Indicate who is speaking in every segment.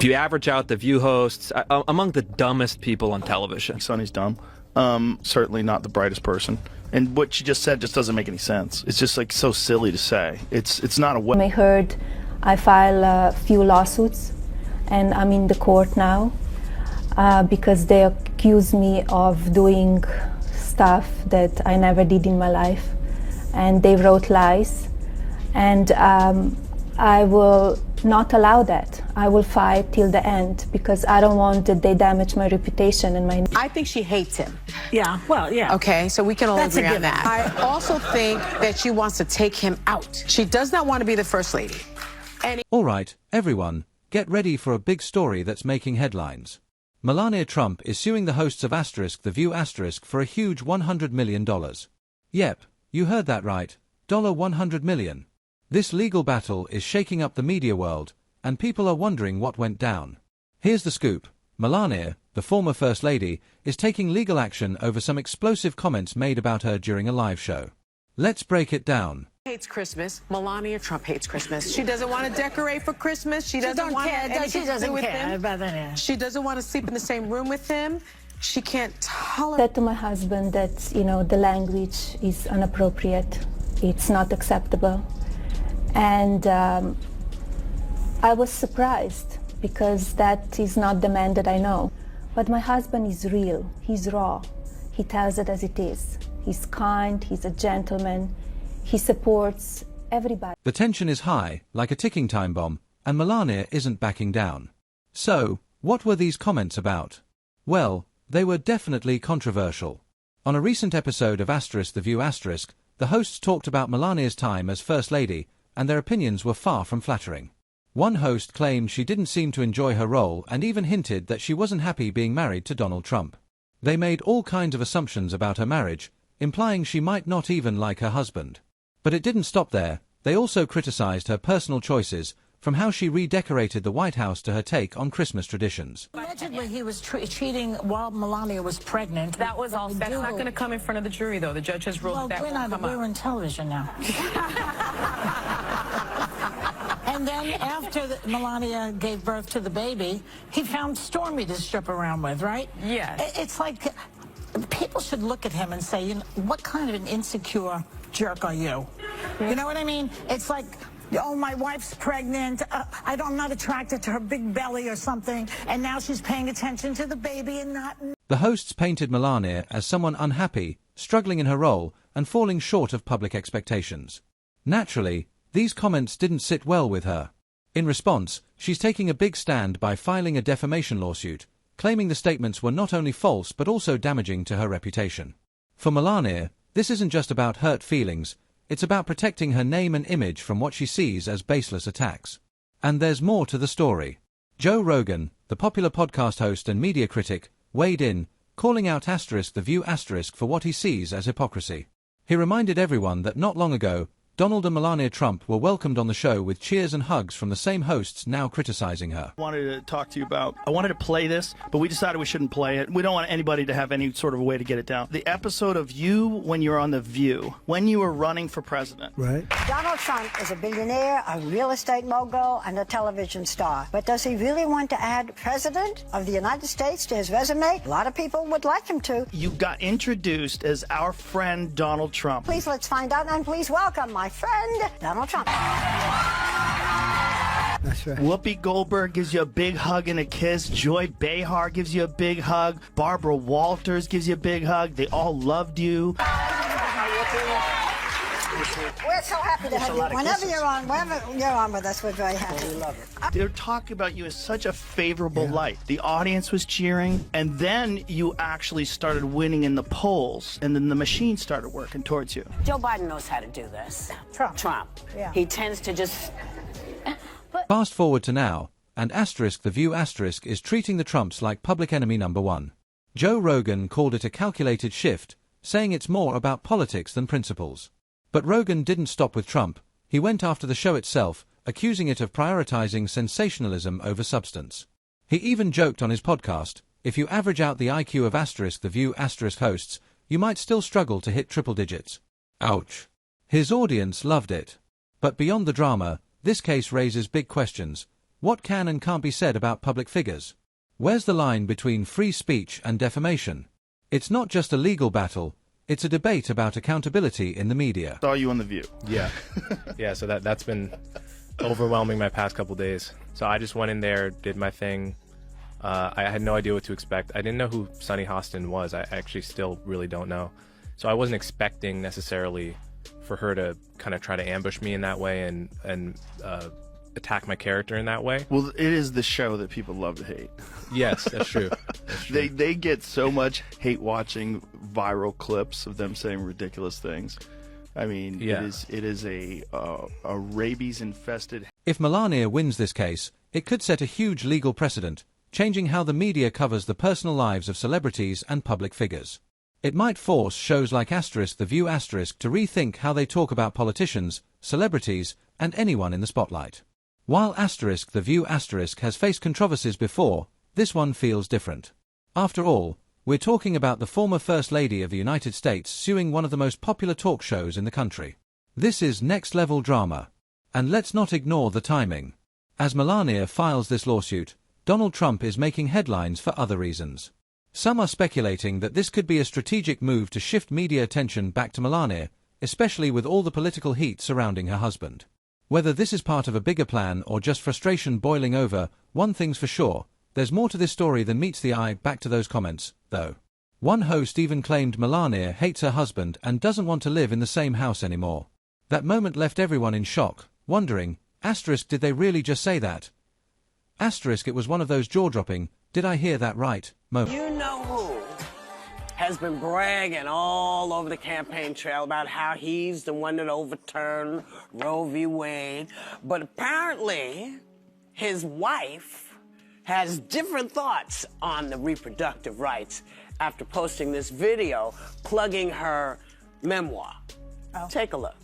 Speaker 1: If you average out the View hosts, among the dumbest people on television.
Speaker 2: Sunny's dumb. Certainly not the brightest person. And what she just said just doesn't make any sense. It's just like so silly to say. It's not a way.
Speaker 3: I heard I filed a few lawsuits, and I'm in the court now because they accuse me of doing stuff that I never did in my life, and they wrote lies, and I will not allow that. I will fight till the end because I don't want that they damage my reputation and my...
Speaker 4: I think she hates him.
Speaker 5: Yeah, well, yeah.
Speaker 4: Okay, so we can all
Speaker 5: That's
Speaker 4: agree
Speaker 5: a
Speaker 4: on that. I also think that she wants to take him out. She does not want to be the first lady.
Speaker 6: All right, everyone, get ready for a big story that's making headlines. Melania Trump is suing the hosts of The View for a huge $100 million. Yep, you heard that right, $100 million. This legal battle is shaking up the media world, and people are wondering what went down. Here's the scoop. Melania, the former First Lady, is taking legal action over some explosive comments made about her during a live show. Let's break it down.
Speaker 4: Hates Christmas. Melania Trump hates Christmas. She doesn't want to decorate for Christmas. She doesn't want anything to do with him. She doesn't want to sleep in the same room with him. She can't tolerate...
Speaker 3: I said to my husband that, the language is inappropriate. It's not acceptable. And I was surprised because that is not the man that I know. But my husband is real. He's raw. He tells it as it is. He's kind. He's a gentleman. He supports everybody.
Speaker 6: The tension is high, like a ticking time bomb, and Melania isn't backing down. So, what were these comments about? Well, they were definitely controversial. On a recent episode of The View the hosts talked about Melania's time as First Lady, and their opinions were far from flattering. One host claimed she didn't seem to enjoy her role and even hinted that she wasn't happy being married to Donald Trump. They made all kinds of assumptions about her marriage, implying she might not even like her husband. But it didn't stop there. They also criticized her personal choices, from how she redecorated the White House to her take on Christmas traditions.
Speaker 5: Allegedly, he was cheating while Melania was pregnant.
Speaker 7: That's not going to come in front of the jury, though. The judge has ruled that won't come up.
Speaker 5: We're on television now. And then after Melania gave birth to the baby, he found Stormy to strip around with, right?
Speaker 7: Yeah.
Speaker 5: It's like people should look at him and say, what kind of an insecure jerk are you? You know what I mean? It's like, oh, my wife's pregnant. I'm not attracted to her big belly or something. And now she's paying attention to the baby and not...
Speaker 6: The hosts painted Melania as someone unhappy, struggling in her role, and falling short of public expectations. Naturally, these comments didn't sit well with her. In response, she's taking a big stand by filing a defamation lawsuit, claiming the statements were not only false but also damaging to her reputation. For Melania, this isn't just about hurt feelings, it's about protecting her name and image from what she sees as baseless attacks. And there's more to the story. Joe Rogan, the popular podcast host and media critic, weighed in, calling out The View for what he sees as hypocrisy. He reminded everyone that not long ago, Donald and Melania Trump were welcomed on the show with cheers and hugs from the same hosts now criticizing her.
Speaker 2: I wanted to talk to you about, I wanted to play this, but we decided we shouldn't play it. We don't want anybody to have any sort of a way to get it down. The episode of you when you're on The View, when you were running for president.
Speaker 8: Right. Donald Trump is a billionaire, a real estate mogul, and a television star. But does he really want to add President of the United States to his resume? A lot of people would like him to.
Speaker 2: You got introduced as our friend Donald Trump.
Speaker 8: Please let's find out, and please welcome my friend, Donald Trump.
Speaker 2: That's right. Whoopi Goldberg gives you a big hug and a kiss. Joy Behar gives you a big hug. Barbara Walters gives you a big hug. They all loved you.
Speaker 8: We're so happy to have you. Whenever you're on with us, we're very happy. We love it.
Speaker 2: They're talking about you as such a favorable light. The audience was cheering, and then you actually started winning in the polls, and then the machine started working towards you.
Speaker 7: Joe Biden knows how to do this. Trump.
Speaker 8: Yeah.
Speaker 7: He tends to just...
Speaker 6: Fast forward to now, and The View is treating the Trumps like public enemy number one. Joe Rogan called it a calculated shift, saying it's more about politics than principles. But Rogan didn't stop with Trump. He went after the show itself, accusing it of prioritizing sensationalism over substance. He even joked on his podcast, if you average out the IQ of The View hosts, you might still struggle to hit triple digits. Ouch. His audience loved it. But beyond the drama, this case raises big questions. What can and can't be said about public figures? Where's the line between free speech and defamation? It's not just a legal battle, it's a debate about accountability in the media.
Speaker 2: Saw you on The View.
Speaker 9: Yeah. Yeah, so that's been overwhelming my past couple days. So I just went in there, did my thing. I had no idea what to expect. I didn't know who Sunny Hostin was. I actually still really don't know. So I wasn't expecting necessarily for her to kind of try to ambush me in that way and attack my character in that way.
Speaker 2: Well, it is the show that people love to hate.
Speaker 9: Yes, that's true. That's true.
Speaker 2: They get so much hate watching viral clips of them saying ridiculous things. I mean,
Speaker 9: yeah.
Speaker 2: it is a rabies infested.
Speaker 6: If Melania wins this case, it could set a huge legal precedent, changing how the media covers the personal lives of celebrities and public figures. It might force shows like The View to rethink how they talk about politicians, celebrities, and anyone in the spotlight. While The View has faced controversies before, this one feels different. After all, we're talking about the former First Lady of the United States suing one of the most popular talk shows in the country. This is next-level drama. And let's not ignore the timing. As Melania files this lawsuit, Donald Trump is making headlines for other reasons. Some are speculating that this could be a strategic move to shift media attention back to Melania, especially with all the political heat surrounding her husband. Whether this is part of a bigger plan or just frustration boiling over, one thing's for sure, there's more to this story than meets the eye. Back to those comments, though. One host even claimed Melania hates her husband and doesn't want to live in the same house anymore. That moment left everyone in shock, wondering, did they really just say that? It was one of those jaw-dropping, did I hear that right, moments.
Speaker 10: You know who has been bragging all over the campaign trail about how he's the one that overturned Roe v. Wade, but apparently his wife has different thoughts on the reproductive rights after posting this video plugging her memoir. Oh. Take a look.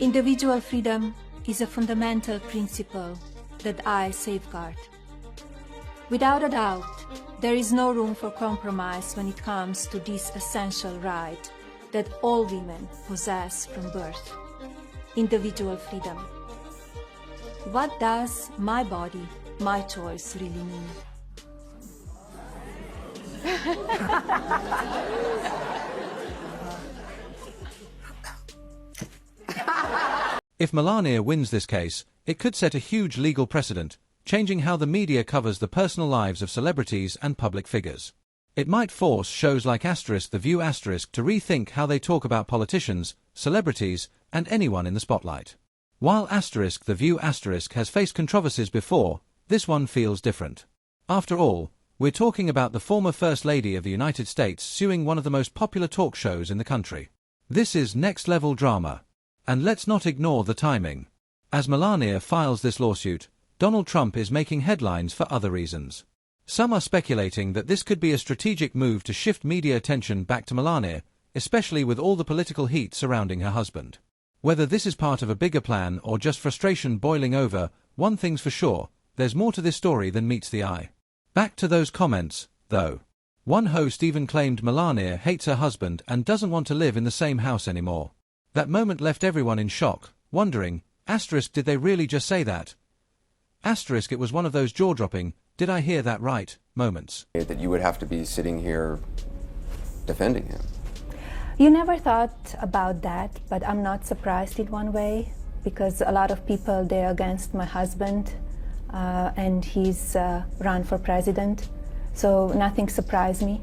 Speaker 3: Individual freedom is a fundamental principle that I safeguard. Without a doubt, there is no room for compromise when it comes to this essential right that all women possess from birth: individual freedom. What does my body, my choice really mean?
Speaker 6: If Melania wins this case, it could set a huge legal precedent, changing how the media covers the personal lives of celebrities and public figures. It might force shows like The View to rethink how they talk about politicians, celebrities, and anyone in the spotlight. While The View has faced controversies before, this one feels different. After all, we're talking about the former First Lady of the United States suing one of the most popular talk shows in the country. This is next-level drama. And let's not ignore the timing. As Melania files this lawsuit, Donald Trump is making headlines for other reasons. Some are speculating that this could be a strategic move to shift media attention back to Melania, especially with all the political heat surrounding her husband. Whether this is part of a bigger plan or just frustration boiling over, one thing's for sure, there's more to this story than meets the eye. Back to those comments, though. One host even claimed Melania hates her husband and doesn't want to live in the same house anymore. That moment left everyone in shock, wondering, did they really just say that? It was one of those jaw-dropping, did I hear that right, moments.
Speaker 11: That you would have to be sitting here defending him.
Speaker 3: You never thought about that, but I'm not surprised in one way, because a lot of people, they're against my husband, and he's run for president, so nothing surprised me.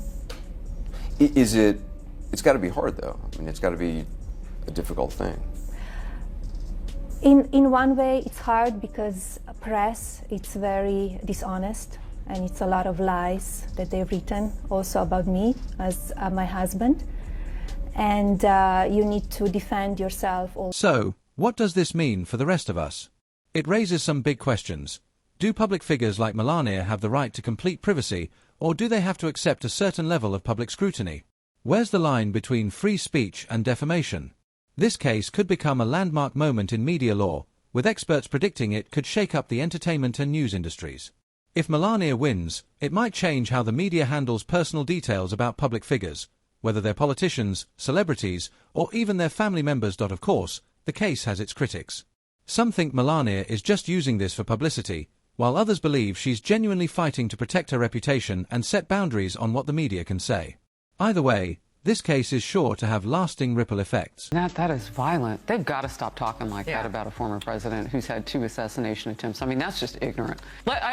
Speaker 11: It's got to be hard, though. I mean, it's got to be a difficult thing.
Speaker 3: In one way, it's hard because press, it's very dishonest, and it's a lot of lies that they've written also about me as my husband, and you need to defend yourself also.
Speaker 6: So, what does this mean for the rest of us? It raises some big questions. Do public figures like Melania have the right to complete privacy, or do they have to accept a certain level of public scrutiny? Where's the line between free speech and defamation? This case could become a landmark moment in media law, with experts predicting it could shake up the entertainment and news industries. If Melania wins, it might change how the media handles personal details about public figures, whether they're politicians, celebrities, or even their family members. Of course, the case has its critics. Some think Melania is just using this for publicity, while others believe she's genuinely fighting to protect her reputation and set boundaries on what the media can say. Either way, this case is sure to have lasting ripple effects.
Speaker 12: That is violent. They've got to stop talking like that about a former president who's had 2 assassination attempts. I mean, that's just ignorant.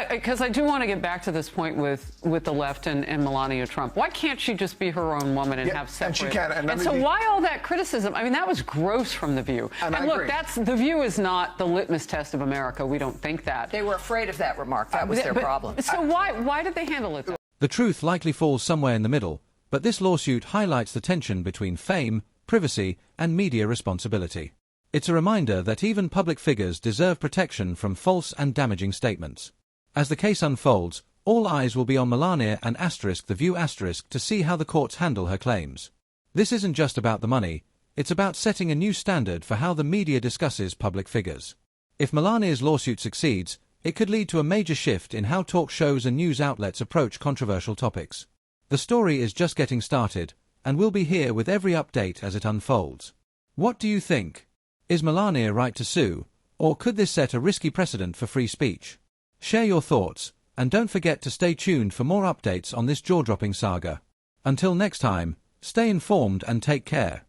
Speaker 12: Because I do want to get back to this point with the left and Melania Trump. Why can't she just be her own woman and have separate?
Speaker 13: And she can.
Speaker 12: And so why all that criticism? I mean, that was gross from The View. And look, The View is not the litmus test of America. We don't think that.
Speaker 14: They were afraid of that remark. That was their problem.
Speaker 12: So why did they handle it?
Speaker 6: The truth likely falls somewhere in the middle. But this lawsuit highlights the tension between fame, privacy, and media responsibility. It's a reminder that even public figures deserve protection from false and damaging statements. As the case unfolds, all eyes will be on Melania and *The View* to see how the courts handle her claims. This isn't just about the money, it's about setting a new standard for how the media discusses public figures. If Melania's lawsuit succeeds, it could lead to a major shift in how talk shows and news outlets approach controversial topics. The story is just getting started, and we'll be here with every update as it unfolds. What do you think? Is Melania right to sue, or could this set a risky precedent for free speech? Share your thoughts, and don't forget to stay tuned for more updates on this jaw-dropping saga. Until next time, stay informed and take care.